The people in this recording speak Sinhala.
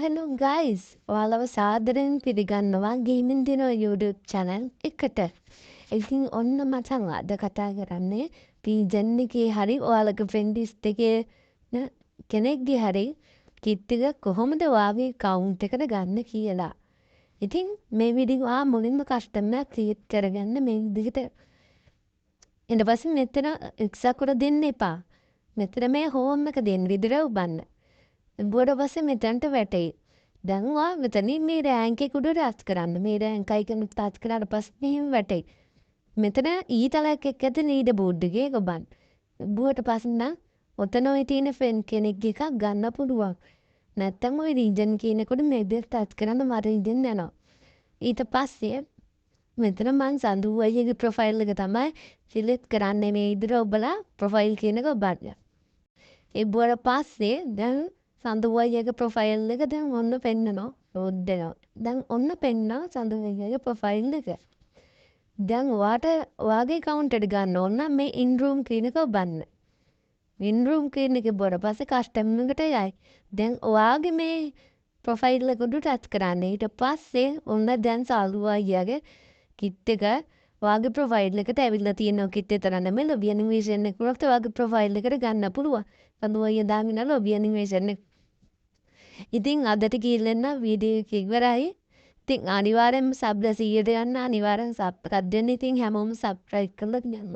hello guys. ඔයාලව සාදරයෙන් පිළිගන්නවා Gaming Dino YouTube channel එකට. ඉතින් ඔන්න මචං අද කතා කරන්නේ Gen එකේ හරි ඔයාලගේ friends එකේ කෙනෙක්ගේ හරි kit එක කොහොමද ඔයාගේ account එකට ගන්න කියලා. ඉතින් මේ වීඩියෝ ඔයා මුලින්ම custom එක create කරගන්න මේ විදිහට. ඊට පස්සේ මෙතන exec උඩ දෙන්න එපා. මෙතන මේ home එක දෙන්න විදිහට උබන්න. ඊට පස්සේ මෙතනට වැටෙයි. දැන් ඔයා මෙතනින් මේ රෑන්ක් එක උඩ ටච් කරන්න. මේ රෑන්ක් අයිකන් ටච් කරාට පස්සේ මෙහෙම වැටෙයි. මෙතන ඊතලයක් එක්ක ඇති ලීඩර් බෝඩ් එකේ ගොබන්. බුවට පස්සේ නම් ඔතන ඔය තියෙන ෆ්‍රෙන්ඩ් කෙනෙක්ගේ එකක් ගන්න පුළුවන්. නැත්තම් ඔය රීජන් කියනකොට මේ දෙක ටච් කරන්න මට රීජන් යනවා. ඊට පස්සේ මෙතන මං සඳු අයියගේ ප්‍රොෆයිල් එක තමයි සිලෙක්ට් කරන්නේ මේ විදිහට ඔබලා ප්‍රොෆයිල් කියන එක ඔබන්න. ඒ බුවට පස්සේ දැන් සඳු අයියගේ ප්‍රොෆයිල් එක දැන් ඔන්න පෙන්නනවා. ලෝඩ් වෙනවා. දැන් ඔන්න පෙන්නවා සඳු අයියගේ ප්‍රොෆයිල් එක. දැන් ඔයාගේ account එකට ගන්න ඕන නම් මේ in room කියන එක ඔබන්න. in room කියන එක බොර පස්සේ custom එකට යයි. දැන් ඔයාගේ මේ ප්‍රොෆයිල් එක උඩ ටච් කරන්න. ඊට පස්සේ ඔන්න දැන් සඳු අයියගේ kit එක ඔයාගේ ප්‍රොෆයිල් එකට ඇවිල්ලා තියෙනවා. kit එක තරන්න මේ lobby animation එක උඩට ඔයාගේ ප්‍රොෆයිල් එකට ගන්න පුළුවන්. සඳු අයියා දාගෙන lobby animation එක. ඉතින් අදට කියලා නම් වීඩියෝ එක ඉවරයි. ඉතින් අනිවාර්යෙන්ම සබ් 100ට යන්න අනිවාර්යෙන් සබ් එකක් දෙන්න. ඉතින් හැමෝම සබ්ස්ක්‍රයිබ් කරලා යන්න.